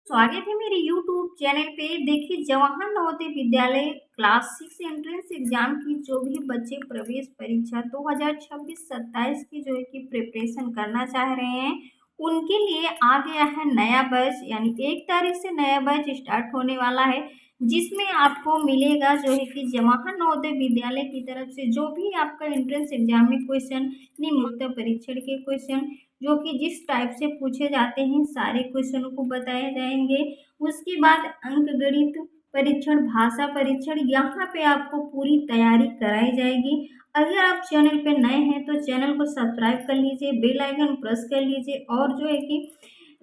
स्वागत है मेरे YouTube चैनल पे। देखिए, Jawahar Navodaya Vidyalaya class 6 entrance exam की जो भी बच्चे प्रवेश परीक्षा 2026-27 की जो है कि प्रिपरेशन करना चाह रहे हैं, उनके लिए आ गया है नया बैच। यानी 1 तारीख से नया बैच स्टार्ट होने वाला है, जिसमें आपको मिलेगा जो है कि जवाहर नवोदय विद्यालय की तरफ से जो भी आपका एंट्रेंस एग्जाम में क्वेश्चन, निम्नलिखित परीक्षण के क्वेश्चन जो कि जिस टाइप से पूछे जाते हैं, सारे क्वेश्चनों को बताए जाएंगे। उसके बाद अंक गणित परीक्षण, भाषा परीक्षण, यहाँ पे आपको पूरी तैयारी कराई जाएगी। अगर आप चैनल पे नए हैं तो चैनल को सब्सक्राइब कर लीजिए, बेल आइकन प्रेस कर लीजिए और जो है कि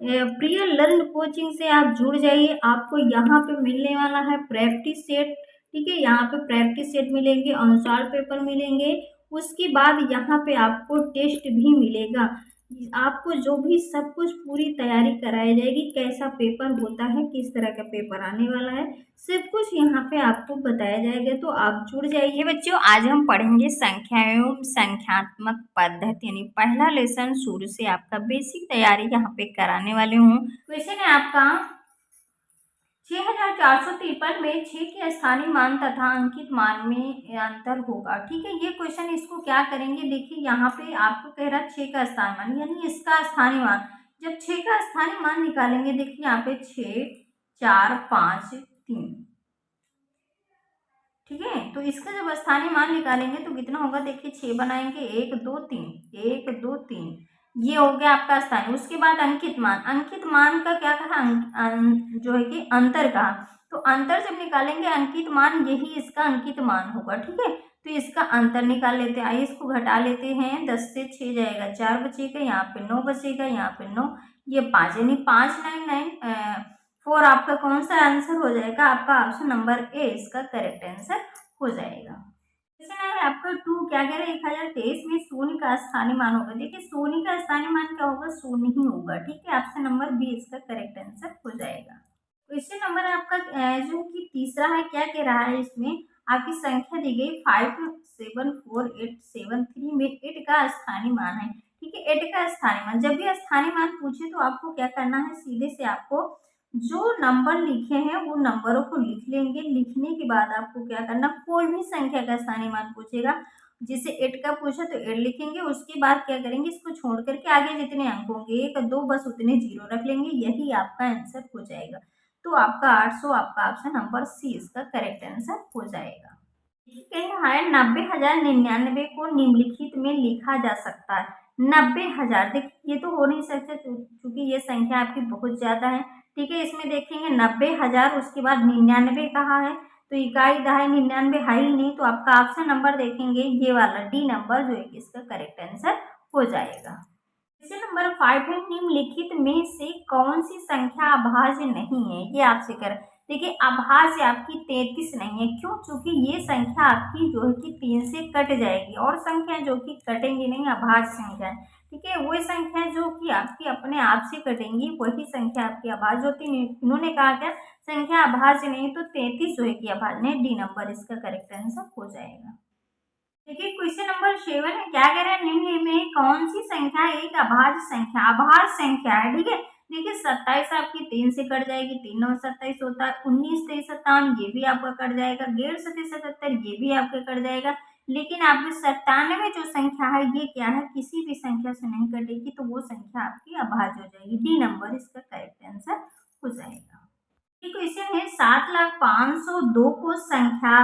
प्रिय लर्न कोचिंग से आप जुड़ जाइए। आपको यहाँ पे मिलने वाला है प्रैक्टिस सेट। ठीक है, यहाँ पे प्रैक्टिस सेट मिलेंगे, अनुसार पेपर मिलेंगे। उसके बाद यहाँ पे आपको टेस्ट भी मिलेगा। आपको जो भी सब कुछ पूरी तैयारी कराई जाएगी, कैसा पेपर होता है, किस तरह का पेपर आने वाला है, सब कुछ यहाँ पे आपको बताया जाएगा। तो आप जुड़ जाइए बच्चों। आज हम पढ़ेंगे संख्या एवं संख्यात्मक पद्धति, यानी पहला लेसन शुरू से आपका बेसिक तैयारी यहाँ पे कराने वाले हूँ। क्वेश्चन है आपका 6453 में 6 के स्थानीय मान तथा अंकित मान में अंतर होगा। ठीक है, ये क्वेश्चन इसको क्या करेंगे, देखिए यहाँ पे आपको कह रहा है 6 का स्थानीय मान, यानी इसका स्थानीय मान। जब 6 का स्थानीय मान निकालेंगे, देखिए यहाँ पे 6 4 5 3। ठीक है, तो इसका जब स्थानीय मान निकालेंगे तो कितना होगा, देखिए 6 बनाएंगे, 1 2 3, 1 2 3, ये हो गया आपका स्थानीय। उसके बाद अंकित मान, अंकित मान का क्या कहा, जो है कि अंतर कहा। तो अंतर जब निकालेंगे अंकित मान, यही इसका अंकित मान होगा। ठीक है, तो इसका अंतर निकाल लेते हैं। आइए इसको घटा लेते हैं, 10 से 6 जाएगा, 4 बचेगा, यहाँ पे 9 बचेगा, यहाँ पे 9, ये 5, यानी 5 9 9 4 आपका कौन सा आंसर हो जाएगा, आपका ऑप्शन नंबर ए इसका करेक्ट आंसर हो जाएगा। क्वेश्चन है आपका 2, क्या कह रहे हैं, 1023 में शून्य का स्थानीय मान होगा। देखिए शून्य का स्थानीय मान क्या होगा, शून्य ही होगा। ठीक है, ऑप्शन नंबर बी इसका करेक्ट आंसर हो जाएगा। क्वेश्चन नंबर आपका जो कि तीसरा है, क्या कह रहा है, इसमें आपकी संख्या दी गई 574873 में 8 का स्थानीय मान है। ठीक है, 8 का स्थानीय मान, जब भी स्थानीय मान पूछे तो आपको क्या करना है, सीधे से आपको जो नंबर लिखे हैं वो नंबरों को लिख लेंगे। लिखने के बाद आपको क्या करना, कोई भी संख्या का स्थानीय मान पूछेगा, जैसे 8 का पूछा तो 8 लिखेंगे। उसके बाद क्या करेंगे, इसको छोड़ करके आगे जितने अंक होंगे 1 2 बस उतने जीरो रख लेंगे, यही आपका आंसर हो जाएगा। तो आपका 800 आपका ऑप्शन नंबर सी इसका करेक्ट आंसर हो जाएगा। ठीक है, 90,099 को निम्नलिखित में लिखा जा सकता है। 90,000, देखिए ये तो हो नहीं सकता क्योंकि ये संख्या आपकी बहुत ज्यादा है। ठीक है, इसमें देखेंगे 90,000, उसके बाद 99 कहा है, तो इकाई दहाई 99 है ही नहीं, तो आपका ऑप्शन नंबर देखेंगे ये वाला डी नंबर जो है कि इसका करेक्ट आंसर हो जाएगा। क्वेश्चन नंबर 5 है, निम्नलिखित में से कौन सी संख्या अभाज्य नहीं है, ये आपसे कर। देखिए अभाज्य आपकी 33 नहीं है, क्यों, क्योंकि ये संख्या आपकी जो है कि 3 से कट जाएगी, और संख्या जो कि कटेंगी नहीं, अभाज्य संख्या है। ठीक है, वही संख्या जो कि आपकी अपने आप से कटेंगी वही संख्या आपकी अभाज्य होती है। इन्होंने कहा क्या, संख्या अभाज्य नहीं, तो 33 जो है कि अभाज्य नहीं, डी नंबर इसका करेक्ट आंसर हो जाएगा। देखिए क्वेश्चन नंबर 7 है, क्या कह रहे हैं, निम्न में कौन सी संख्या एक अभाज्य संख्या, अभाज्य संख्या है। ठीक है, देखिए 27 आपकी 3 से कट जाएगी, 3 9 27 होता है, 19 23 57 ये भी आपका कट जाएगा, 1.5 37 77 ये भी आपका कट जाएगा। लेकिन आपकी 97 जो संख्या है ये क्या है, किसी भी संख्या से नहीं कटेगी, तो वो संख्या आपकी अभाज्य हो जाएगी, डी नंबर इसका करेक्ट आंसर हो जाएगा। क्वेश्चन है, 7,05,200 को संख्या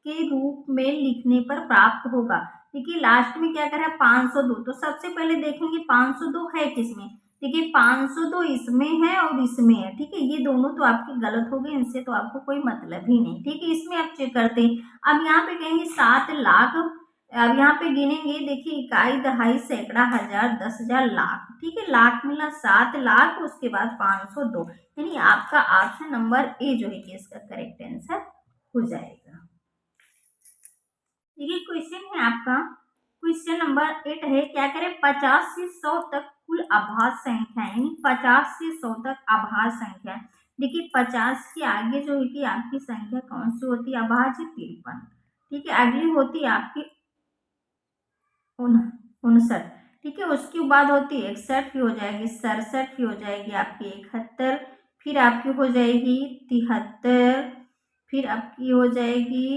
के रूप में लिखने पर प्राप्त होगा। देखिए लास्ट में क्या करा है, 502, तो सबसे पहले देखेंगे 502 है किसमें। देखिए 502 इसमें है और इसमें है। ठीक है, ये दोनों तो आपके गलत हो गए, इनसे तो आपको कोई मतलब ही नहीं। ठीक है, इसमें आप चेक करते हैं। अब यहाँ पे कहेंगे 7 लाख, अब यहाँ पे गिनेंगे, देखिए इकाई दहाई सैकड़ा हजार 10,000 लाख। ठीक है, लाख मिला 7 लाख, उसके बाद 502, यानी आपका ऑप्शन नंबर ए जो है कि इसका करेक्ट आंसर हो जाएगा। देखिए क्वेश्चन है आपका, क्वेश्चन नंबर 8 है, क्या करें, 50 से 100 तक कुल अभाज्य संख्या, यानी 50 से 100 तक अभाज्य संख्या। देखिए 50 के आगे जो है कि आपकी संख्या कौन सी होती है, अभाज्य 53। ठीक है, अगली होती है आपकी 59। ठीक है, उसके बाद होती है 61 की हो जाएगी, 67 की हो जाएगी आपकी 71, फिर आपकी हो जाएगी 73, फिर आपकी हो जाएगी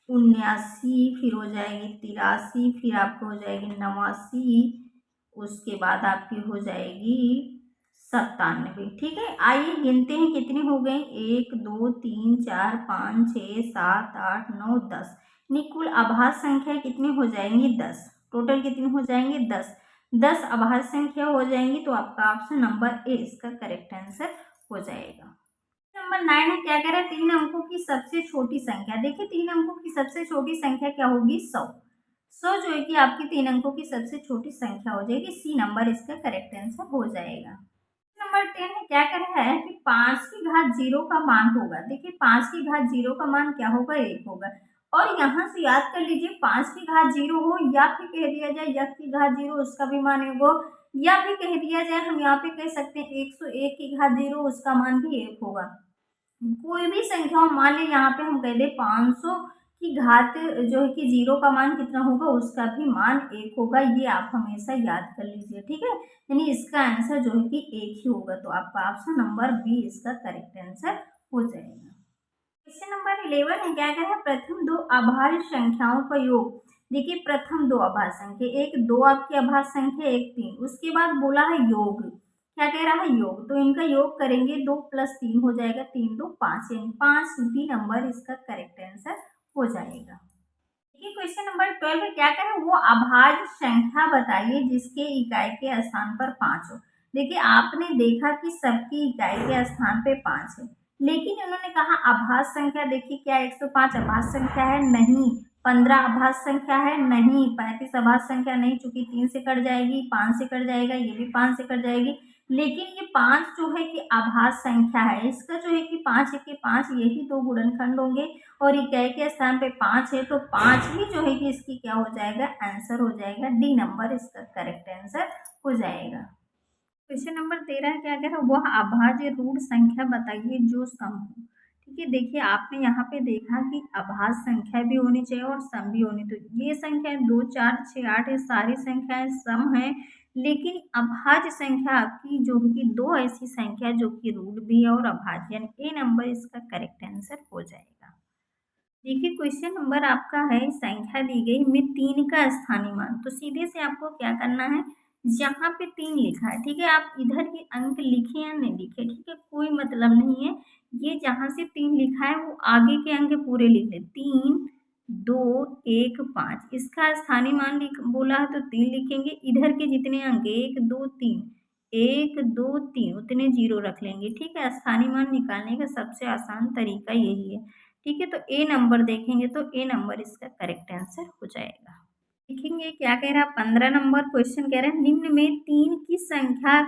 79, फिर हो जाएगी 83, फिर आपको हो जाएगी 89, उसके बाद आपकी हो जाएगी 97। ठीक है, आइए गिनते हैं कितनी हो गई। 1 2 3 4 5 6 7 8 9 10। कुल आभाज्य संख्या कितनी हो जाएंगी? 10। टोटल कितनी हो जाएंगी? 10। 10 आभाज्य संख्या हो जाएंगी, तो आपका ऑप्शन नंबर ए इसका करेक्ट आंसर हो जाएगा। नंबर 9 है, क्या कह रहा है? 3 अंकों की सबसे छोटी संख्या। देखिए 3 अंकों की सबसे छोटी संख्या क्या होगी? 100। 100 जो है कि आपकी 3 अंकों की सबसे छोटी संख्या हो जाएगी। सी नंबर इसका करेक्ट आंसर हो जाएगा। नंबर 10 है, क्या कह रहा है कि 5 की घात 0 का मान होगा। देखिए 5 की घात 0 का मान क्या होगा? 1 होगा। और यहाँ से याद कर लीजिए 5 की घात 0 हो, या फिर कह दिया जाए यक की घात 0 उसका भी मान 1 हो, या फिर कह दिया जाए हम यहाँ पे कह सकते हैं 101 की घात 0 उसका मान भी 1 होगा। कोई भी संख्या मान ली, यहाँ पे हम कह दे 500 की घात जो है कि 0 का मान कितना होगा? उसका भी मान 1 होगा। ये आप हमेशा याद कर लीजिए। ठीक है, यानी इसका आंसर जो है कि 1 ही होगा। तो आपका ऑप्शन नंबर बी इसका करेक्ट आंसर हो जाएगा। क्वेश्चन नंबर 11 है, क्या कह रहा है? प्रथम दो अभाज्य संख्याओं का योग। देखिए प्रथम दो अभाज्य संख्या, एक 2 आपकी अभाज्य संख्या, एक 3, उसके बाद बोला है योग। क्या कह रहा है? योग। तो इनका योग करेंगे, 2 + 3 हो जाएगा, 3 2 5, यानी 5 डी नंबर इसका करेक्ट आंसर हो जाएगा। देखिए क्वेश्चन नंबर 12 है, क्या करें? वो अभाज्य संख्या बताइए जिसके इकाई के स्थान पर 5 हो। देखिए आपने देखा कि सबकी इकाई के स्थान पे 5 है, लेकिन उन्होंने कहा अभाज्य संख्या। देखिए क्या 105 अभाज्य संख्या है? नहीं। 15 अभाज्य संख्या है? नहीं। 35 अभाज्य संख्या नहीं, चूंकि 3 से कट जाएगी, 5 से कट जाएगा, ये भी 5 से कट जाएगी। लेकिन ये 5 जो है कि आभाज्य संख्या है, इसका जो है कि 5 है कि 5, यही दो गुणनखंड होंगे, और इकाई के स्थान पे 5 है, तो 5 ही जो है कि इसकी क्या हो जाएगा? आंसर हो जाएगा। डी नंबर इसका करेक्ट आंसर हो जाएगा। क्वेश्चन नंबर 13 क्या कह रहा है? वह अभाज्य रूढ़ संख्या बताइए जो सम हो। ठीक है, देखिए आपने यहाँ पे देखा कि अभाज्य संख्या भी होनी चाहिए और सम भी होनी। तो ये संख्या 2 4 6 8 ये सारी संख्याएं सम है, लेकिन अभाज्य संख्या आपकी जो कि 2 ऐसी संख्या जो कि रूढ़ भी है और अभाज्य, यानी ए नंबर इसका करेक्ट आंसर हो जाएगा। देखिए क्वेश्चन नंबर आपका है, संख्या दी गई में 3 का स्थानीय मान। तो सीधे से आपको क्या करना है? जहाँ पे 3 लिखा है, ठीक है, आप इधर के अंक लिखे या नहीं लिखे, ठीक है, कोई मतलब नहीं है। ये जहाँ से 3 लिखा है वो आगे के अंक पूरे लिख ले। 3 2 1 5 इसका स्थानीय मान बोला है तो 3 लिखेंगे। इधर के जितने अंक 1 2 3 1 2 3 उतने 0 रख लेंगे। ठीक है, स्थानीय मान निकालने का सबसे आसान तरीका यही है। ठीक है, तो ए नंबर देखेंगे तो ए नंबर इसका करेक्ट आंसर हो जाएगा। देखेंगे क्या कह रहा है? 15 नंबर क्वेश्चन कह रहा है निम्न में 3 की संख्या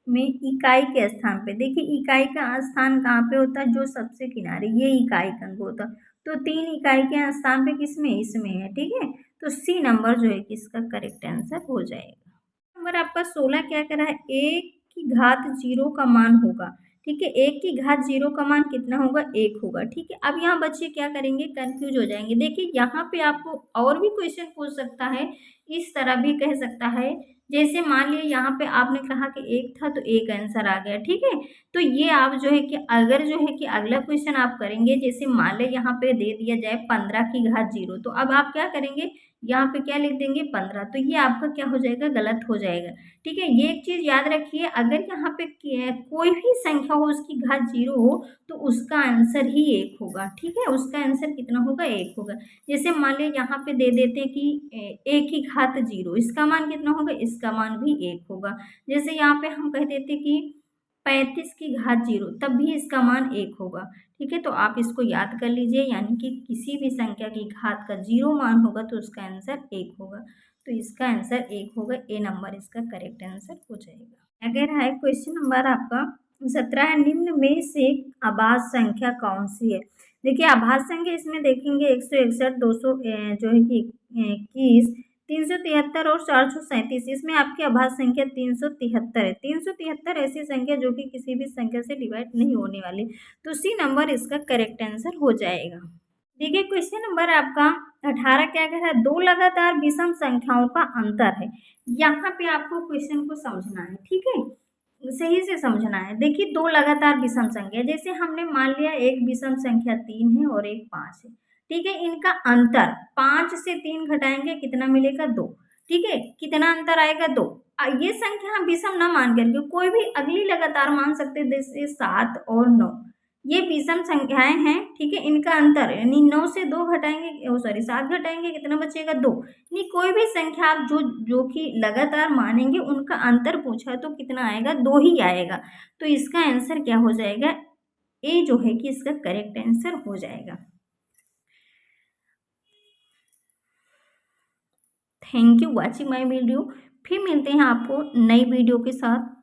में इकाई के स्थान पे। देखिए इकाई का स्थान कहाँ पे होता है? जो सबसे किनारे, ये इकाई का अंक होता है। तो 3 इकाई के स्थान पे किसमें? इसमें है। ठीक है, तो सी नंबर जो है कि इसका करेक्ट आंसर हो जाएगा। नंबर आपका 16 क्या कह रहा है? 1 की घात 0 का मान होगा। ठीक है, 1 की घात 0 का मान कितना होगा? 1 होगा। ठीक है, अब यहाँ बच्चे क्या करेंगे? कंफ्यूज हो जाएंगे। देखिए यहाँ पे आपको और भी क्वेश्चन पूछ सकता है, इस तरह भी कह सकता है। जैसे मान लिया यहाँ पे आपने कहा कि 1 था तो 1 आंसर आ गया। ठीक है, तो ये आप जो है कि अगर जो है कि अगला क्वेश्चन आप करेंगे, जैसे मान लें यहाँ पे दे दिया जाए 15 की घात 0, तो अब आप क्या करेंगे? यहाँ पे क्या लिख देंगे? 15। तो ये आपका क्या हो जाएगा? गलत हो जाएगा। ठीक है, ये एक चीज याद रखिए, अगर यहाँ पे कोई भी संख्या हो उसकी घात 0 हो तो उसका आंसर ही 1 होगा। ठीक है, उसका आंसर कितना होगा? 1 होगा। जैसे मान लिया यहाँ पे दे देते हैं कि 1 की घात 0, इसका मान कितना होगा? इसका मान भी 1 होगा। जैसे यहाँ पे हम कह देते कि 35 की घात 0, तब भी इसका मान 1 होगा। ठीक है, तो आप इसको याद कर लीजिए, यानी कि किसी भी संख्या की घात का 0 मान होगा तो उसका आंसर 1 होगा। तो इसका आंसर 1 होगा। ए नंबर इसका करेक्ट आंसर हो जाएगा। अगर है क्वेश्चन नंबर आपका 17 है, निम्न में से आभाज्य संख्या कौन सी है? देखिए आभाज्य संख्या इसमें देखेंगे 161 200 जो है कि 21 373 और 437, इसमें आपकी आभाज्य संख्या 373 है। 373 ऐसी संख्या जो कि किसी भी संख्या से डिवाइड नहीं होने वाली, तो सी नंबर इसका करेक्ट आंसर हो जाएगा। देखिए क्वेश्चन नंबर आपका 18 क्या कह रहा है? दो लगातार विषम संख्याओं का अंतर है। यहाँ पे आपको क्वेश्चन को समझना है। ठीक है, सही से समझना है। देखिए, दो लगातार विषम संख्या, जैसे हमने मान लिया एक विषम संख्या 3 है और एक 5 है, ठीक है। इनका अंतर 5 से 3 घटाएंगे कितना मिलेगा? 2। ठीक है, कितना अंतर आएगा? 2। ये संख्या हम विषम ना मान करके कोई भी अगली लगातार मान सकते हैं, जैसे 7 और 9। ये विषम संख्याएं हैं, ठीक है। इनका अंतर यानी 9 से 2 घटाएंगे, सॉरी 7 घटाएंगे, कितना बचेगा? 2। नहीं, कोई भी संख्या आप जो जो कि लगातार मानेंगे उनका अंतर पूछा है तो कितना आएगा? 2 ही आएगा। तो इसका आंसर क्या हो जाएगा? ए जो है कि इसका करेक्ट आंसर हो जाएगा। Thank you watching my video. फिर मिलते हैं आपको नई वीडियो के साथ।